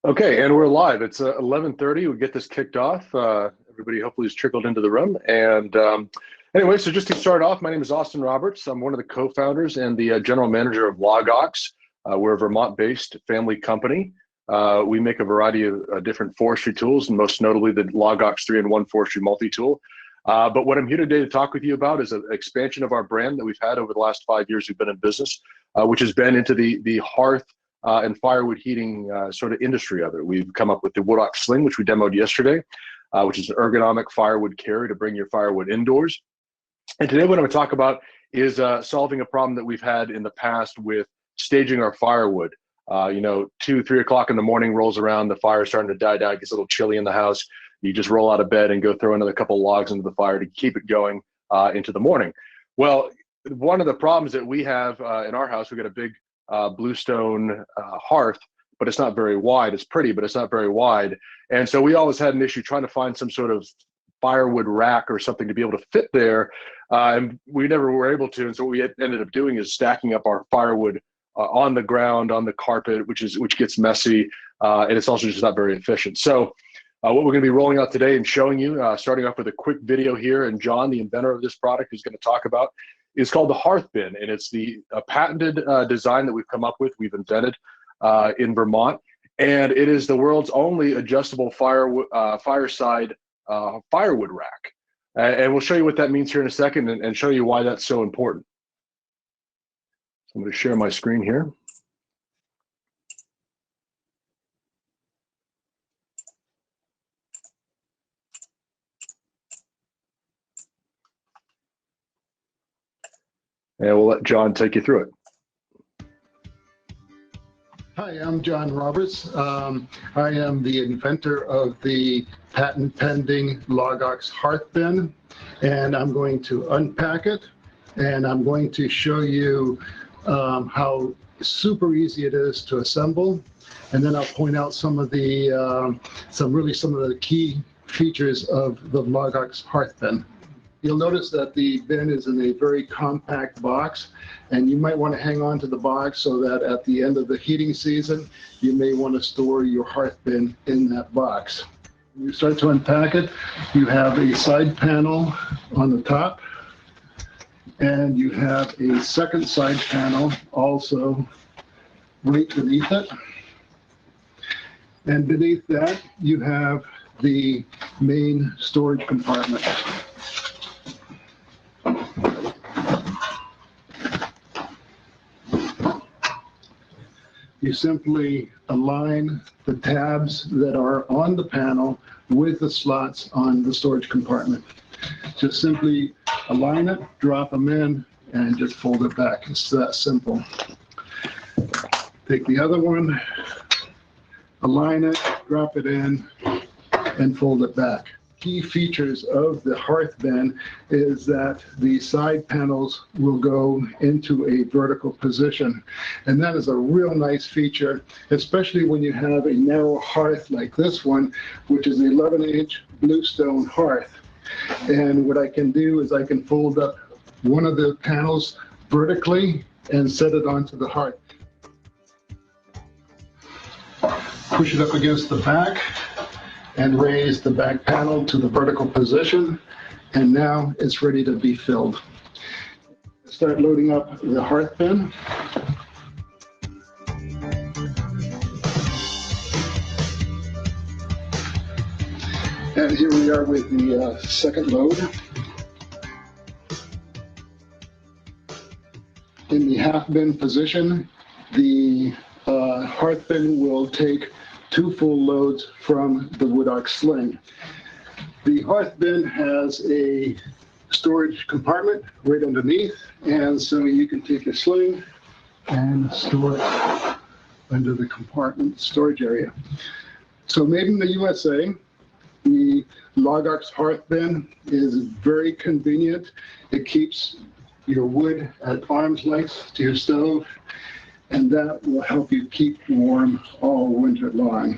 Okay, and we're live. It's 11:30. We get this kicked off. Everybody hopefully has trickled into the room. And anyway, so just to start off, my name is Austin Roberts. I'm one of the co-founders and the general manager of LogOX. We're a Vermont-based family company. We make a variety of different forestry tools, and most notably the LogOX 3-in-1 forestry multi-tool. But what I'm here today to talk with you about is an expansion of our brand that we've had over the last 5 years we've been in business, which has been into the hearth and firewood heating sort of industry of it. We've come up with the LogOX Sling, which we demoed yesterday, which is an ergonomic firewood carry to bring your firewood indoors. And today what I'm going to talk about is solving a problem that we've had in the past with staging our firewood. 2, 3 o'clock in the morning rolls around, the fire's starting to die down, it gets a little chilly in the house. You just roll out of bed and go throw another couple logs into the fire to keep it going into the morning. Well, one of the problems that we have in our house, we've got a big bluestone hearth, but it's not very wide. It's pretty, but it's not very wide. And so we always had an issue trying to find some sort of firewood rack or something to be able to fit there. And we never were able to. And so what we ended up doing is stacking up our firewood on the ground, on the carpet, which gets messy. And it's also just not very efficient. So what we're going to be rolling out today and showing you, starting off with a quick video here, and John, the inventor of this product, is going to talk about, is called the Hearth Bin, and it's the patented design that we've come up with, we've invented in Vermont, and it is the world's only adjustable fireside firewood rack. And we'll show you what that means here in a second and show you why that's so important. So I'm going to share my screen here. And we'll let John take you through it. Hi, I'm John Roberts. I am the inventor of the patent-pending LogOX Hearth Bin, and I'm going to unpack it, and I'm going to show you how super easy it is to assemble, and then I'll point out some of the some of the key features of the LogOX Hearth Bin. You'll notice that the bin is in a very compact box, and you might want to hang on to the box so that at the end of the heating season, you may want to store your hearth bin in that box. When you start to unpack it, you have a side panel on the top, and you have a second side panel also right beneath it. And beneath that, you have the main storage compartment. You simply align the tabs that are on the panel with the slots on the storage compartment. Just simply align it, drop them in, and just fold it back. It's that simple. Take the other one, align it, drop it in, and fold it back. Key features of the hearth bin is that the side panels will go into a vertical position, and that is a real nice feature, especially when you have a narrow hearth like this one, which is an 11-inch bluestone hearth. And what I can do is I can fold up one of the panels vertically and set it onto the hearth. Push it up against the back and raise the back panel to the vertical position, and now it's ready to be filled. Start loading up the hearth bin. And here we are with the second load. In the half bin position, the hearth bin will take 2 full loads from the LogOX Sling. The hearth bin has a storage compartment right underneath, and so you can take your sling and store it under the compartment storage area. So made in the USA, the LogOX Hearth Bin is very convenient. It keeps your wood at arm's length to your stove, and that will help you keep warm all winter long.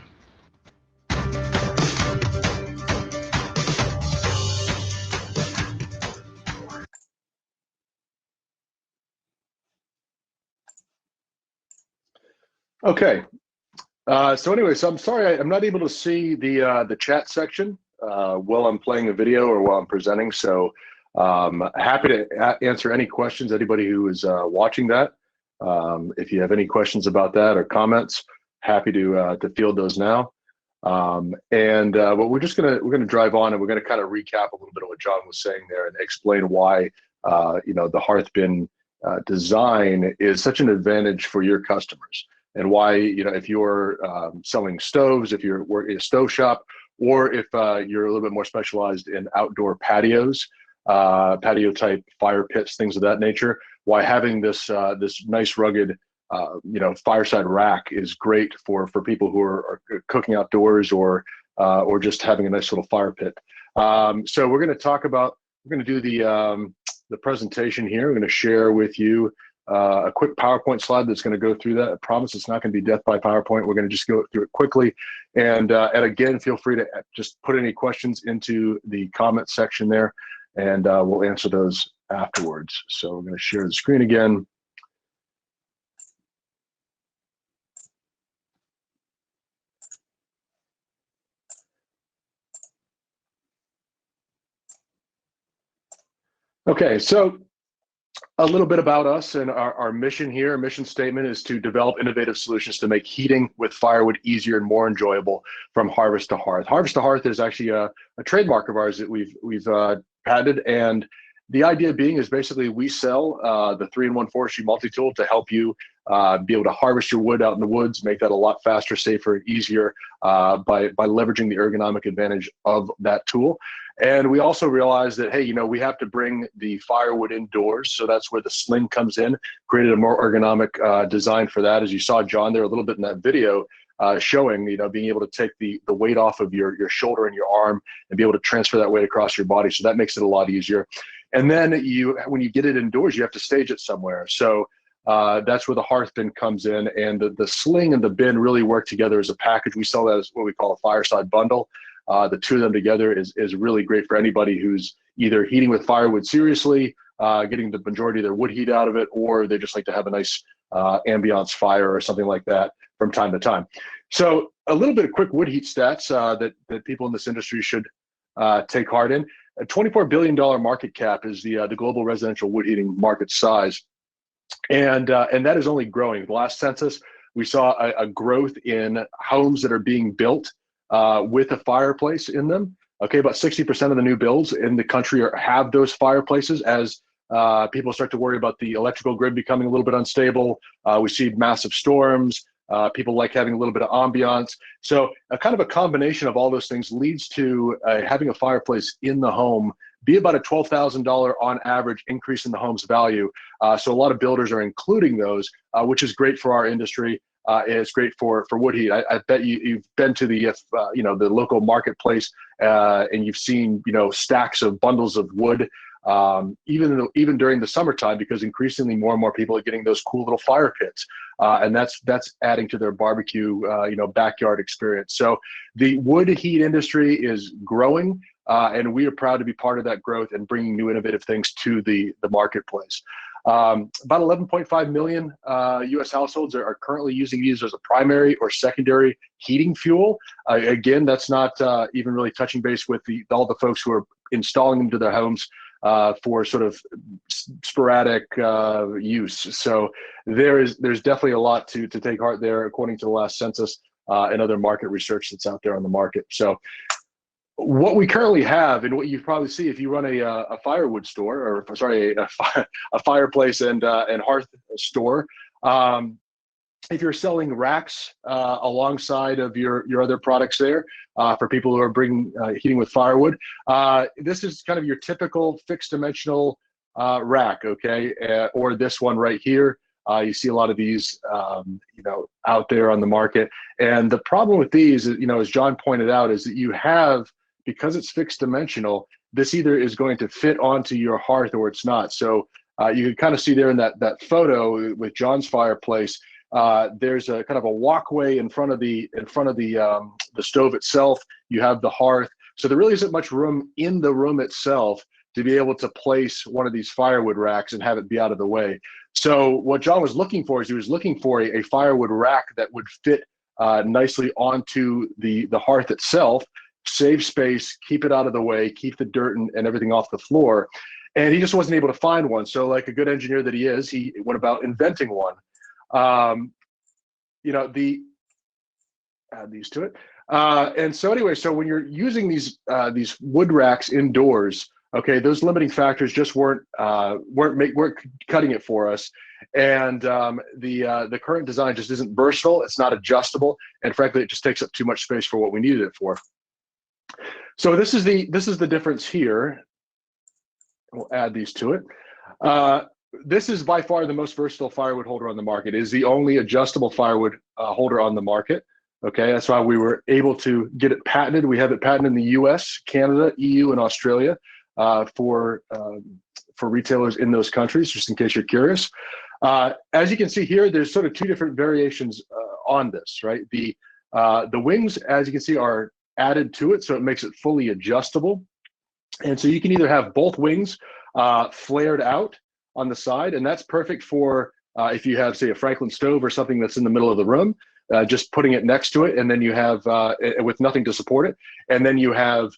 Okay, So anyway, so I'm sorry I'm not able to see the chat section while I'm playing a video or while I'm presenting. So happy to answer any questions. Anybody who is watching that, if you have any questions about that or comments, happy to field those now. But we're gonna drive on and we're gonna kind of recap a little bit of what John was saying there and explain why the hearth bin design is such an advantage for your customers, and why, if you're selling stoves, if you're working in a stove shop, or if you're a little bit more specialized in outdoor patios, patio type fire pits, things of that nature, why having this nice rugged fireside rack is great for people who are cooking outdoors, or just having a nice little fire pit. So we're going to do the presentation here. I'm going to share with you a quick PowerPoint slide that's going to go through that. I promise it's not going to be death by PowerPoint. We're going to just go through it quickly. And again, feel free to just put any questions into the comment section there, and we'll answer those afterwards. So we're going to share the screen again. Okay, so a little bit about us and our mission here. Our mission statement is to develop innovative solutions to make heating with firewood easier and more enjoyable from harvest to hearth. Harvest to hearth is actually a trademark of ours that we've patented, and the idea being is basically we sell the 3-in-1 forestry multi-tool to help you be able to harvest your wood out in the woods, make that a lot faster, safer, and easier by leveraging the ergonomic advantage of that tool. And we also realized that, hey, we have to bring the firewood indoors. So that's where the sling comes in, created a more ergonomic design for that. As you saw John there a little bit in that video, showing, being able to take the weight off of your shoulder and your arm and be able to transfer that weight across your body. So that makes it a lot easier. And then when you get it indoors, you have to stage it somewhere. So that's where the hearth bin comes in, and the sling and the bin really work together as a package. We sell that as what we call a fireside bundle. The two of them together is really great for anybody who's either heating with firewood seriously, getting the majority of their wood heat out of it, or they just like to have a nice ambiance fire or something like that from time to time. So a little bit of quick wood heat stats that people in this industry should take heart in. A $24 billion market cap is the global residential wood heating market size, and that is only growing. The last census, we saw a growth in homes that are being built with a fireplace in them. Okay, about 60% of the new builds in the country have those fireplaces. As people start to worry about the electrical grid becoming a little bit unstable, we see massive storms. People like having a little bit of ambiance. So a kind of a combination of all those things leads to having a fireplace in the home be about a $12,000 on average increase in the home's value. So a lot of builders are including those, which is great for our industry. It's great for wood heat. I bet you've been to the local marketplace and you've seen stacks of bundles of wood, even during the summertime, because increasingly more and more people are getting those cool little fire pits, and that's adding to their barbecue backyard experience. So the wood heat industry is growing, and we are proud to be part of that growth and bringing new innovative things to the marketplace. About 11.5 million U.S. households are currently using these as a primary or secondary heating fuel. Again, that's not even really touching base with all the folks who are installing them to their homes for sort of sporadic use. So there's definitely a lot to take heart there, according to the last census and other market research that's out there on the market. So what we currently have, and what you probably see if you run a firewood store, or sorry, a fireplace and hearth store, if you're selling racks alongside of your other products there, for people who are bringing heating with firewood, this is kind of your typical fixed dimensional rack, okay, or this one right here. You see a lot of these, out there on the market. And the problem with these, as John pointed out, is that you have, because it's fixed dimensional, this either is going to fit onto your hearth or it's not. So you can kind of see there in that photo with John's fireplace, there's a kind of a walkway in front of the stove itself. You have the hearth. So there really isn't much room in the room itself to be able to place one of these firewood racks and have it be out of the way. So what John was looking for is he was looking for a firewood rack that would fit nicely onto the hearth itself, save space, keep it out of the way, keep the dirt and everything off the floor. And he just wasn't able to find one. So like a good engineer that he is, he went about inventing one. You know, add these to it. And so anyway, so when you're using these wood racks indoors, okay, those limiting factors just weren't cutting it for us. And the current design just isn't versatile. It's not adjustable, and frankly, it just takes up too much space for what we needed it for. So this is the difference here. We'll add these to it. This is by far the most versatile firewood holder on the market. It is the only adjustable firewood holder on the market. Okay, that's why we were able to get it patented. We have it patented in the US, Canada, EU, and Australia for retailers in those countries, just in case you're curious. As you can see here, there's sort of two different variations on this, right? The wings, as you can see, are added to it, so it makes it fully adjustable. And so you can either have both wings flared out on the side, and that's perfect for if you have, say, a Franklin stove or something that's in the middle of the room, just putting it next to it, and then you have, with nothing to support it, and then you have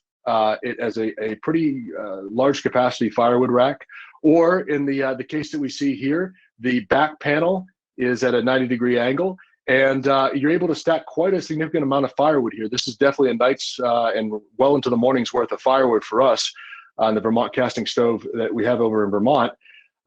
it as a pretty large capacity firewood rack. Or in the case that we see here, the back panel is at a 90-degree angle, and you're able to stack quite a significant amount of firewood here. This is definitely a night's and well into the morning's worth of firewood for us on the Vermont casting stove that we have over in Vermont.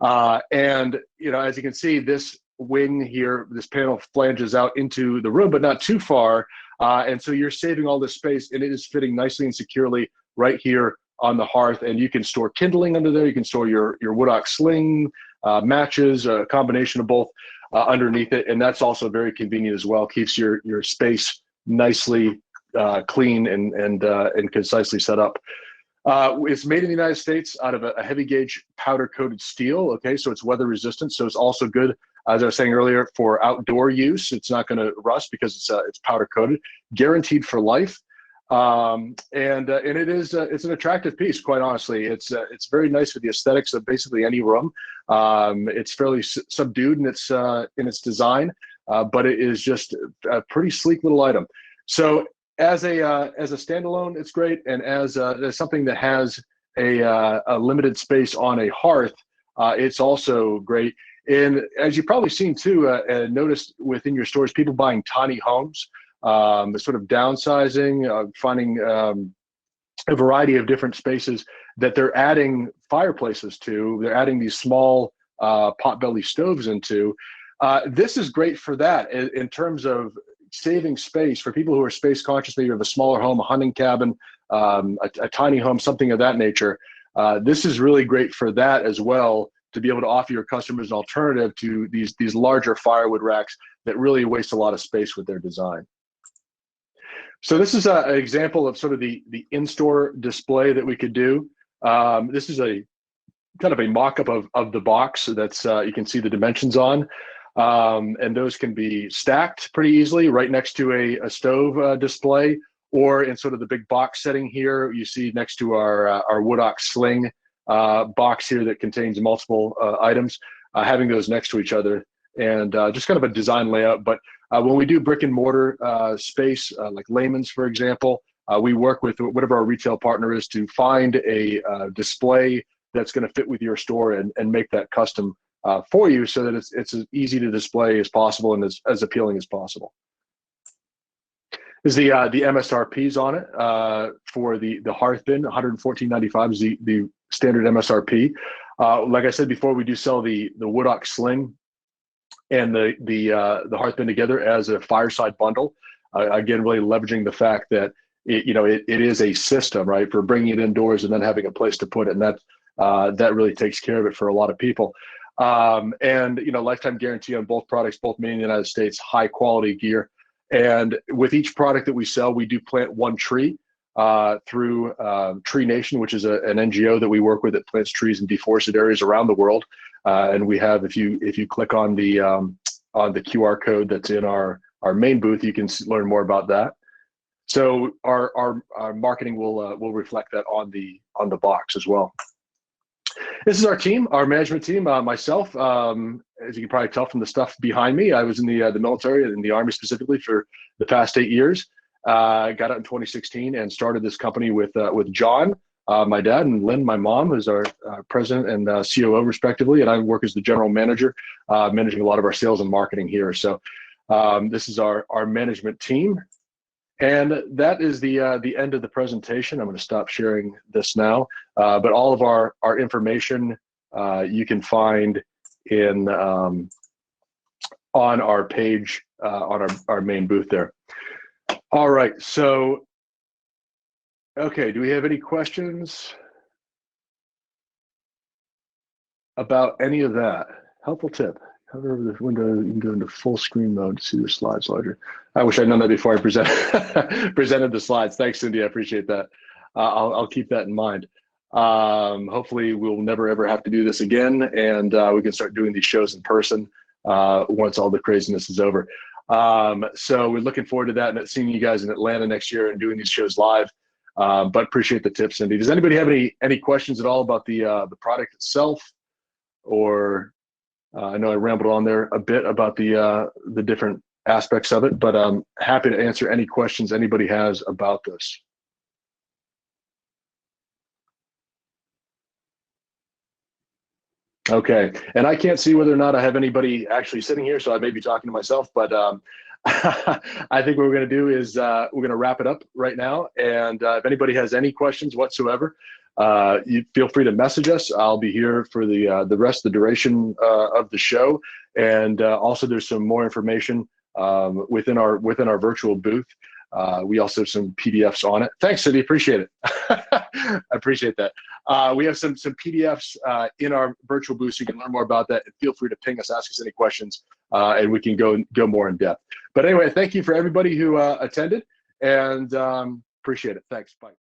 And you know, as you can see, this wing here, this panel flanges out into the room, but not too far. And so you're saving all this space, and it is fitting nicely and securely right here on the hearth. And you can store kindling under there. You can store your WoodOx sling, matches, a combination of both underneath it. And that's also very convenient as well. Keeps your space nicely clean and concisely set up. It's made in the United States out of a heavy gauge powder coated steel. Okay, so it's weather resistant. So it's also good, as I was saying earlier, for outdoor use. It's not going to rust because it's powder coated, guaranteed for life. And it is it's an attractive piece, quite honestly. It's very nice for the aesthetics of basically any room. It's fairly subdued in its design, but it is just a pretty sleek little item. So as a standalone, it's great, and as something that has a limited space on a hearth, it's also great. And as you've probably seen too, and noticed within your stores, people buying tiny homes, sort of downsizing, finding a variety of different spaces that they're adding fireplaces to. They're adding these small potbelly stoves into. This is great for that in terms of saving space for people who are space conscious. Maybe you have a smaller home, a hunting cabin, a tiny home, something of that nature. This is really great for that as well, to be able to offer your customers an alternative to these larger firewood racks that really waste a lot of space with their design. So this is an example of sort of the in-store display that we could do. This is a kind of a mock-up of the box that's you can see the dimensions on. And those can be stacked pretty easily right next to a stove display, or in sort of the big box setting here, you see next to our WoodOx sling box here that contains multiple items, having those next to each other, and just kind of a design layout. But when we do brick and mortar space, like Layman's, for example, we work with whatever our retail partner is to find a display that's going to fit with your store and make that custom for you, so that it's as easy to display as possible and as appealing as possible. Is the MSRPs on it for the hearth bin. $114.95 is the standard MSRP. Like I said before, we do sell the WoodOx sling and the hearth bin together as a fireside bundle. Again, really leveraging the fact that it is a system, right, for bringing it indoors and then having a place to put it, and that really takes care of it for a lot of people. And lifetime guarantee on both products, both made in the United States, high quality gear. And with each product that we sell, we do plant one tree through Tree Nation, which is an NGO that we work with that plants trees in deforested areas around the world. And we have, if you click on the QR code that's in our main booth, you can learn more about that. So our marketing will reflect that on the box as well. This is our team, our management team, myself, as you can probably tell from the stuff behind me, I was in the military, in the Army specifically, for the past 8 years. Got out in 2016 and started this company with John, my dad, and Lynn, my mom, who's our president and COO respectively, and I work as the general manager, managing a lot of our sales and marketing here. So this is our management team, and that is the end of the presentation. I'm going to stop sharing this now, but all of our information you can find in on our page on our main booth there. All right, so okay, do we have any questions about any of that? Helpful tip: hover over the window, you can go into full screen mode to see your slides larger. I wish I'd known that before I presented the slides. Thanks, Cindy, I appreciate that. I'll keep that in mind. Hopefully we'll never ever have to do this again, and we can start doing these shows in person once all the craziness is over. So we're looking forward to that and seeing you guys in Atlanta next year and doing these shows live. But appreciate the tips, Cindy. Does anybody have any questions at all about the product itself, or I know I rambled on there a bit about the different aspects of it, but I'm happy to answer any questions anybody has about this. Okay, and I can't see whether or not I have anybody actually sitting here, so I may be talking to myself, but I think what we're going to do is we're going to wrap it up right now, and if anybody has any questions whatsoever, you feel free to message us. I'll be here for the rest of the duration of the show, and also there's some more information within our virtual booth. We also have some PDFs on it. Thanks, Cindy. Appreciate it. I appreciate that. We have some PDFs in our virtual booth, so you can learn more about that. And feel free to ping us, ask us any questions, and we can go more in depth. But anyway, thank you for everybody who attended, and appreciate it. Thanks. Bye.